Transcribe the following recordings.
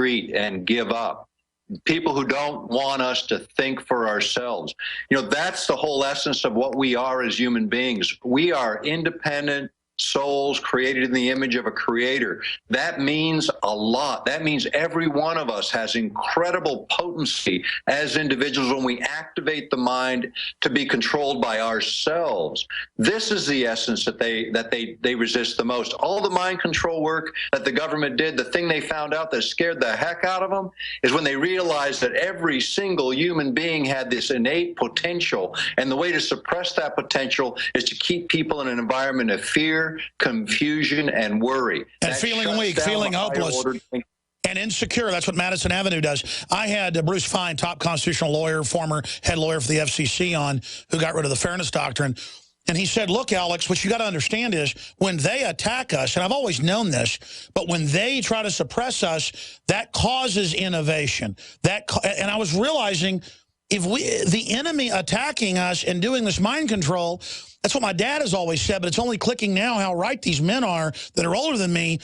retreat and give up. People who don't want us to think for ourselves. You know, that's the whole essence of what we are as human beings. We are independent souls created in the image of a creator. That means a lot. That means every one of us has incredible potency as individuals when we activate the mind to be controlled by ourselves. This is the essence that they resist the most. All the mind control work that the government did, the thing they found out that scared the heck out of them is when they realized that every single human being had this innate potential, and the way to suppress that potential is to keep people in an environment of fear, confusion, and worry. And feeling weak, feeling hopeless, and insecure. That's what Madison Avenue does. I had Bruce Fein, top constitutional lawyer, former head lawyer for the FCC, on, who got rid of the Fairness Doctrine. And he said, look, Alex, what you got to understand is when they attack us, and I've always known this, but when they try to suppress us, that causes innovation. And I was realizing, if the enemy attacking us and doing this mind control, that's what my dad has always said, but it's only clicking now how right these men are that are older than me,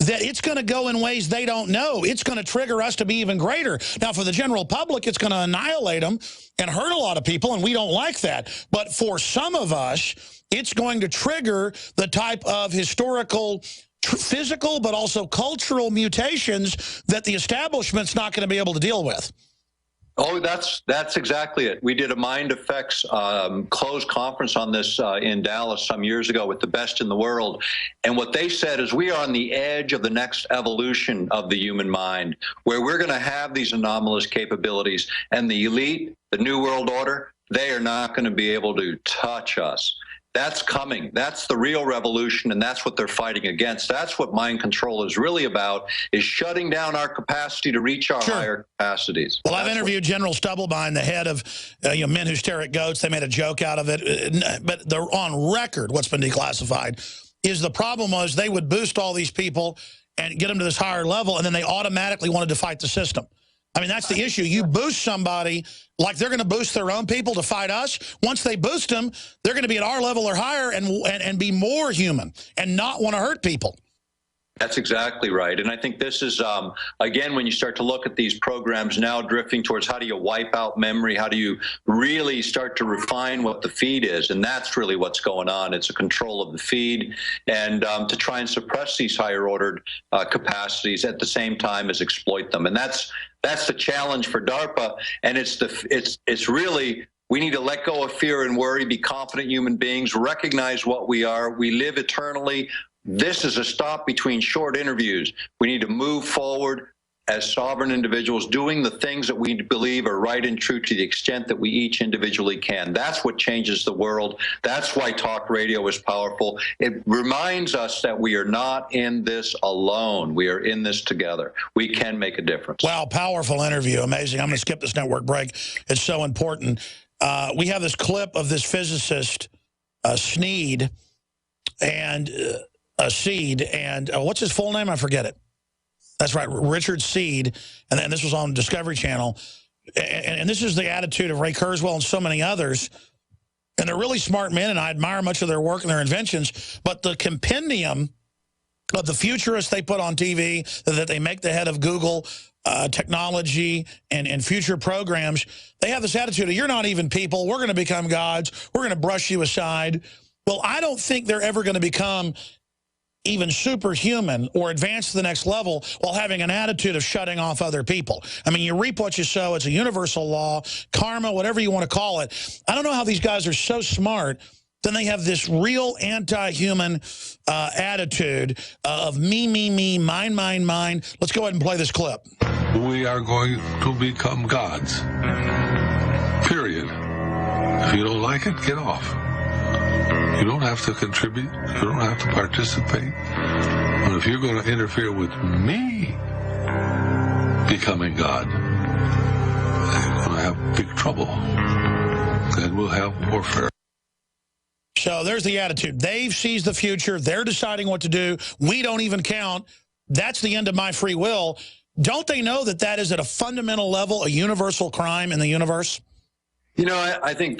that it's going to go in ways they don't know. It's going to trigger us to be even greater. Now, for the general public, it's going to annihilate them and hurt a lot of people, and we don't like that. But for some of us, it's going to trigger the type of historical, physical, but also cultural mutations that the establishment's not going to be able to deal with. Oh, that's exactly it. We did a Mind Effects closed conference on this in Dallas some years ago with the best in the world. And what they said is we are on the edge of the next evolution of the human mind, where we're going to have these anomalous capabilities. And the elite, the New World Order, they are not going to be able to touch us. That's coming. That's the real revolution, and that's what they're fighting against. That's what mind control is really about, is shutting down our capacity to reach our higher capacities. Well, I've interviewed General Stubblebine, the head of Men Who Stare at Goats. They made a joke out of it, but they're on record. What's been declassified is the problem was they would boost all these people and get them to this higher level, and then they automatically wanted to fight the system. I mean, that's the issue. You boost somebody like they're going to boost their own people to fight us. Once they boost them, they're going to be at our level or higher and be more human and not want to hurt people. That's exactly right. And I think this is, again, when you start to look at these programs now drifting towards how do you wipe out memory, how do you really start to refine what the feed is, and that's really what's going on. It's a control of the feed, and to try and suppress these higher ordered capacities at the same time as exploit them. And that's the challenge for DARPA, and it's really, we need to let go of fear and worry, be confident human beings, recognize what we are. We live eternally. This is a stop between short interviews. We need to move forward as sovereign individuals, doing the things that we believe are right and true to the extent that we each individually can. That's what changes the world. That's why talk radio is powerful. It reminds us that we are not in this alone. We are in this together. We can make a difference. Wow, powerful interview. Amazing. I'm going to skip this network break. It's so important. We have this clip of this physicist, Sneed, and Seed, and what's his full name? I forget it. That's right, Richard Seed, and this was on Discovery Channel. And this is the attitude of Ray Kurzweil and so many others. And they're really smart men, and I admire much of their work and their inventions. But the compendium of the futurists they put on TV, that they make the head of Google technology and future programs, they have this attitude of, you're not even people, we're going to become gods, we're going to brush you aside. Well, I don't think they're ever going to become even superhuman or advance to the next level while having an attitude of shutting off other people. I mean, you reap what you sow. It's a universal law, karma, whatever you want to call it. I don't know how these guys are so smart. Then they have this real anti-human attitude of me, mine. Let's go ahead and play this clip. We are going to become gods. Period. If you don't like it, get off. You don't have to contribute. You don't have to participate. But if you're going to interfere with me becoming God, you're going to have big trouble. And we'll have warfare. So there's the attitude. They've seized the future. They're deciding what to do. We don't even count. That's the end of my free will. Don't they know that that is at a fundamental level a universal crime in the universe? You know, I think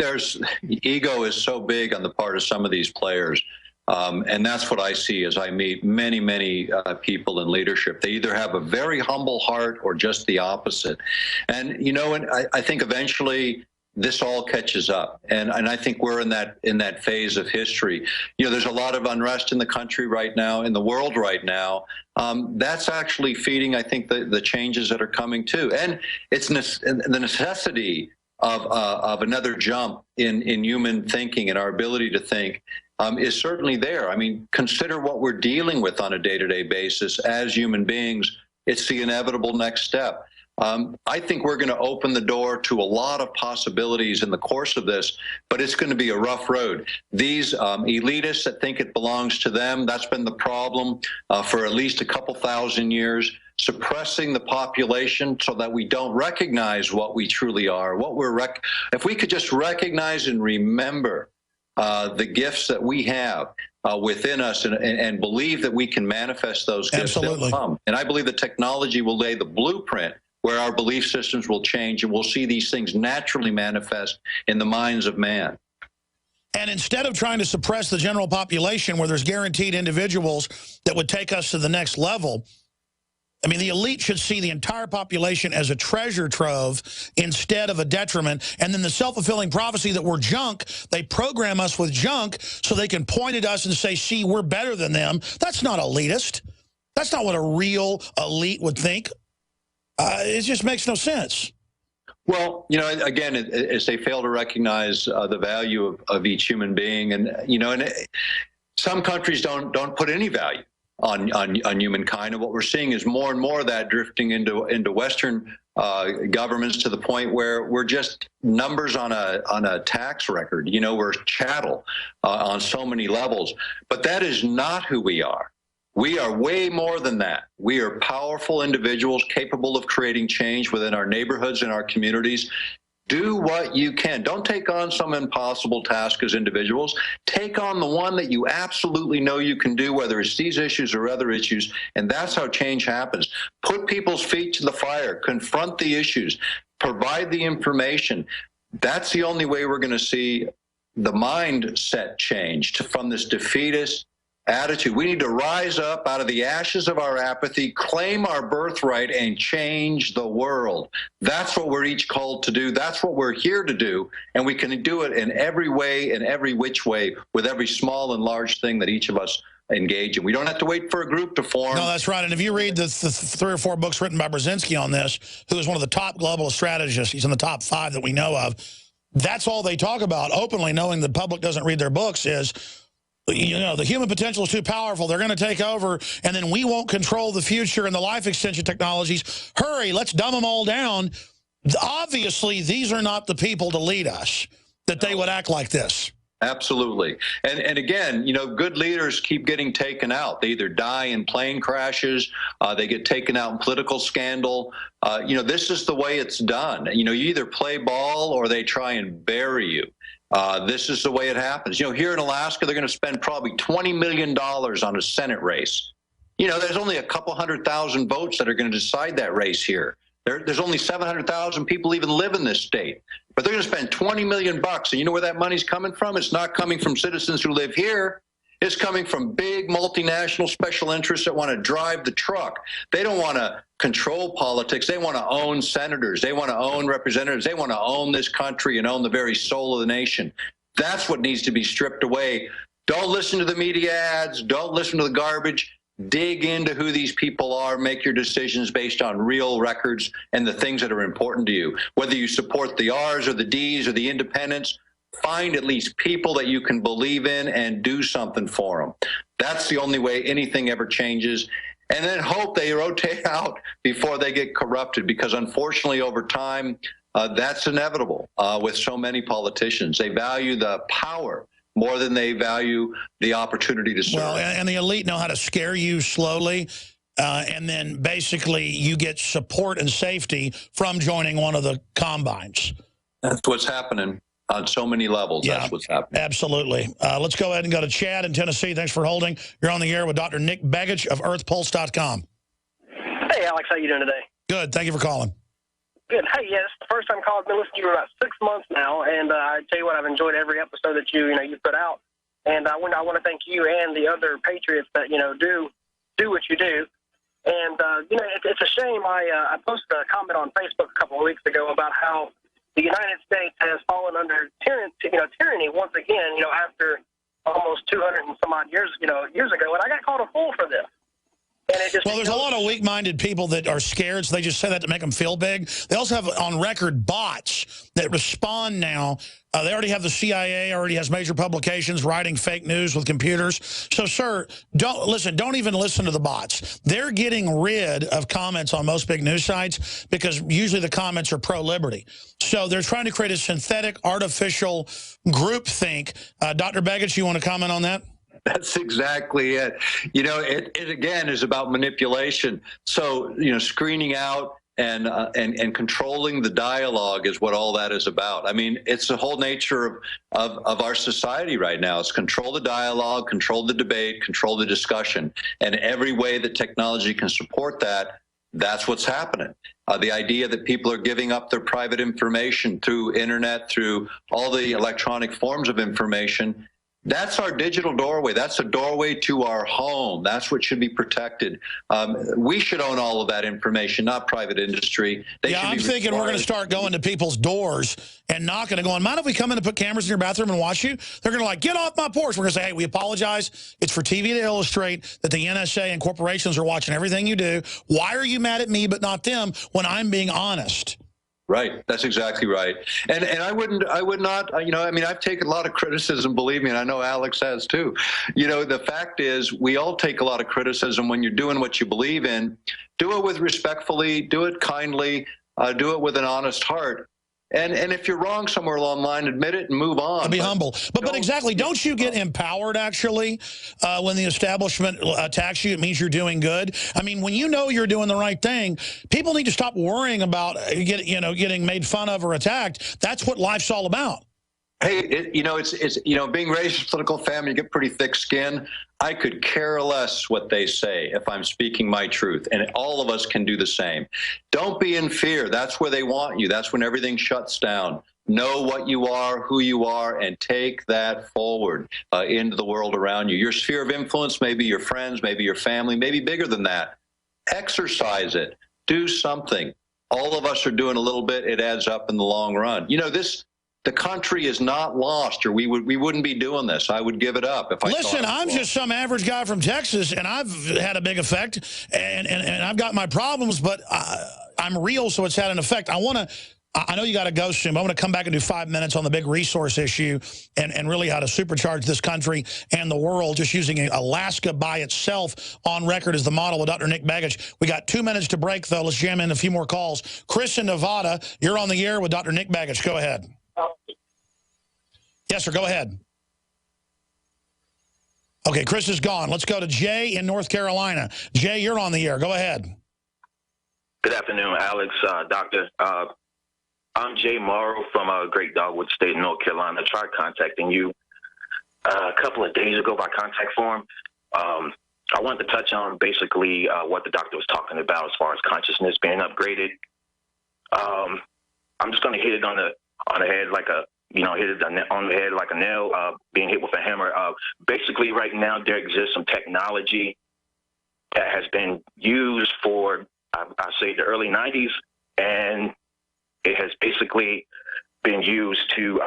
ego is so big on the part of some of these players And that's what I see as I meet many, many people in leadership. They either have a very humble heart or just the opposite. And, you know, and I think eventually this all catches up. And I think we're in that phase of history. You know, there's a lot of unrest in the country right now, in the world right now. That's actually feeding, I think, the changes that are coming too. And it's the necessity of another jump in human thinking and our ability to think is certainly there. I mean, consider what we're dealing with on a day-to-day basis as human beings. It's the inevitable next step. I think we're going to open the door to a lot of possibilities in the course of this, but it's going to be a rough road. These elitists that think it belongs to them, that's been the problem for at least a couple thousand years, suppressing the population so that we don't recognize what we truly are, if we could just recognize and remember the gifts that we have within us and believe that we can manifest those gifts. Absolutely. And I believe that technology will lay the blueprint where our belief systems will change and we'll see these things naturally manifest in the minds of man. And instead of trying to suppress the general population where there's guaranteed individuals that would take us to the next level, I mean, the elite should see the entire population as a treasure trove instead of a detriment. And then the self-fulfilling prophecy that we're junk, they program us with junk so they can point at us and say, see, we're better than them. That's not elitist. That's not what a real elite would think. It just makes no sense. Well, you know, again, as they fail to recognize the value of each human being, and you know, and some countries don't put any value on humankind, and what we're seeing is more and more of that drifting into Western governments to the point where we're just numbers on a tax record. You know, we're chattel on so many levels, but that is not who we are. We are way more than that. We are powerful individuals capable of creating change within our neighborhoods and our communities. Do what you can. Don't take on some impossible task as individuals. Take on the one that you absolutely know you can do, whether it's these issues or other issues, and that's how change happens. Put people's feet to the fire. Confront the issues. Provide the information. That's the only way we're going to see the mindset change from this defeatist attitude. We need to rise up out of the ashes of our apathy, claim our birthright, and change the world. That's what we're each called to do. That's what we're here to do. And we can do it in every way, in every which way, with every small and large thing that each of us engage in. We don't have to wait for a group to form. No, that's right. And if you read the 3 or 4 books written by Brzezinski on this, who is one of the top global strategists, he's in the top 5 that we know of, that's all they talk about openly, knowing the public doesn't read their books, is, you know, the human potential is too powerful. They're going to take over, and then we won't control the future and the life extension technologies. Hurry, let's dumb them all down. Obviously, these are not the people to lead us, that they would act like this. Absolutely. And again, you know, good leaders keep getting taken out. They either die in plane crashes, they get taken out in political scandal. You know, this is the way it's done. You know, you either play ball or they try and bury you. This is the way it happens. You know, here in Alaska, they're going to spend probably $20 million on a Senate race. You know, there's only a couple 100,000 votes that are going to decide that race here. There's only 700,000 people even live in this state. But they're going to spend $20 million bucks. And you know where that money's coming from? It's not coming from citizens who live here. It's coming from big multinational special interests that want to drive the truck. They don't want to control politics. They want to own senators. They want to own representatives. They want to own this country and own the very soul of the nation. That's what needs to be stripped away. Don't listen to the media ads. Don't listen to the garbage. Dig into who these people are. Make your decisions based on real records and the things that are important to you. Whether you support the R's or the D's or the independents, find at least people that you can believe in and do something for them. That's the only way anything ever changes. And then hope they rotate out before they get corrupted, because unfortunately over time, that's inevitable with so many politicians. They value the power more than they value the opportunity to serve. Well, and the elite know how to scare you slowly, and then basically you get support and safety from joining one of the combines. That's what's happening on so many levels. Yeah, that's what's happening. Absolutely. Let's go ahead and go to Chad in Tennessee. Thanks for holding. You're on the air with Dr. Nick Begich of EarthPulse.com. Hey, Alex. How you doing today? Good. Thank you for calling. Good. Hey, yeah, this is the first time calling. I've been listening to you for about 6 months now, and I tell you what, I've enjoyed every episode that you put out. And I want to thank you and the other patriots that, do what you do. And, it's a shame. I posted a comment on Facebook a couple of weeks ago about how the United States has fallen under tyranny once again, after almost 200 and some odd years ago. And I got called a fool for this. And it just, well, there's a lot of weak-minded people that are scared, so they just say that to make them feel big. They also have on record bots that respond now. They already have the CIA, already has major publications writing fake news with computers. So, sir, don't even listen to the bots. They're getting rid of comments on most big news sites because usually the comments are pro-liberty. So they're trying to create a synthetic, artificial groupthink. Dr. Begich, you want to comment on that? That's exactly it. It again is about manipulation. So, screening out and controlling the dialogue is what all that is about. I mean, it's the whole nature of our society right now. It's control the dialogue, control the debate, control the discussion. And every way that technology can support that, that's what's happening. The idea that people are giving up their private information through internet, through all the electronic forms of information, that's our digital doorway. That's a doorway to our home. That's what should be protected. We should own all of that information, not private industry. I'm thinking we're going to start going to people's doors and knocking and going, mind if we come in and put cameras in your bathroom and watch you? They're going to get off my porch. We're going to say, hey, we apologize. It's for TV to illustrate that the NSA and corporations are watching everything you do. Why are you mad at me but not them when I'm being honest? Right. That's exactly right. And I would not, I've taken a lot of criticism, believe me, and I know Alex has too. The fact is we all take a lot of criticism when you're doing what you believe in. Do it with respectfully, do it kindly, do it with an honest heart. And if you're wrong somewhere along the line, admit it and move on. And be humble. But exactly, don't you get empowered, actually, when the establishment attacks you? It means you're doing good. I mean, when you know you're doing the right thing, people need to stop worrying about getting made fun of or attacked. That's what life's all about. Hey, it's being raised in a political family, you get pretty thick skin. I could care less what they say if I'm speaking my truth, and all of us can do the same. Don't be in fear. That's where they want you. That's when everything shuts down. Know what you are, who you are, and take that forward into the world around you. Your sphere of influence, maybe your friends, maybe your family, maybe bigger than that. Exercise it. Do something. All of us are doing a little bit. It adds up in the long run. The country is not lost, or we wouldn't be doing this. I would give it up if I Listen, I'm just some average guy from Texas, and I've had a big effect, and I've got my problems, but I'm real, so it's had an effect. I know you got to go soon, but I want to come back and do 5 minutes on the big resource issue and really how to supercharge this country and the world, just using Alaska by itself on record as the model with Dr. Nick Begich. We got 2 minutes to break, though. Let's jam in a few more calls. Chris in Nevada, you're on the air with Dr. Nick Begich. Go ahead. Yes, sir. Go ahead. Okay, Chris is gone. Let's go to Jay in North Carolina. Jay, you're on the air. Go ahead. Good afternoon, Alex, Doctor. I'm Jay Morrow from Great Dogwood State, North Carolina. I tried contacting you a couple of days ago by contact form. I wanted to touch on basically what the doctor was talking about as far as consciousness being upgraded. I'm just going to hit it on the head like a hit it on the head like a nail, being hit with a hammer. Basically, right now, there exists some technology that has been used for, I say, the early 90s, and it has basically been used to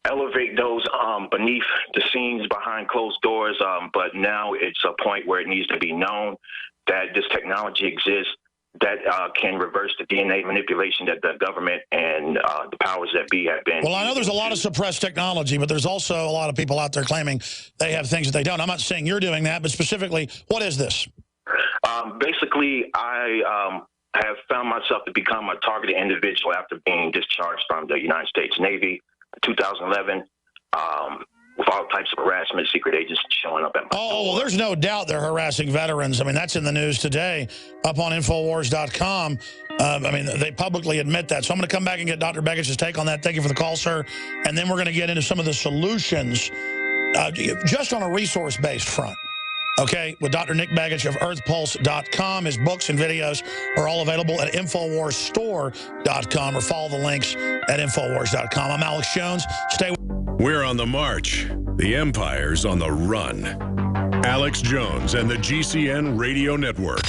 elevate those beneath the scenes, behind closed doors, but now it's a point where it needs to be known that this technology exists that can reverse the DNA manipulation that the government and the powers that be have been. Well, I know there's a lot of suppressed technology, but there's also a lot of people out there claiming they have things that they don't. I'm not saying you're doing that, but specifically, what is this? Basically, I have found myself to become a targeted individual after being discharged from the United States Navy in 2011. With all types of harassment, secret agents showing up at my door. Well, there's no doubt they're harassing veterans. I mean, that's in the news today up on Infowars.com. They publicly admit that. So I'm going to come back and get Dr. Begich's take on that. Thank you for the call, sir. And then we're going to get into some of the solutions just on a resource-based front. Okay, with Dr. Nick Begich of earthpulse.com. His books and videos are all available at InfoWarsStore.com, or follow the links at Infowars.com. I'm Alex Jones. Stay. We're on the march. The empire's on the run. Alex Jones and the GCN Radio Network.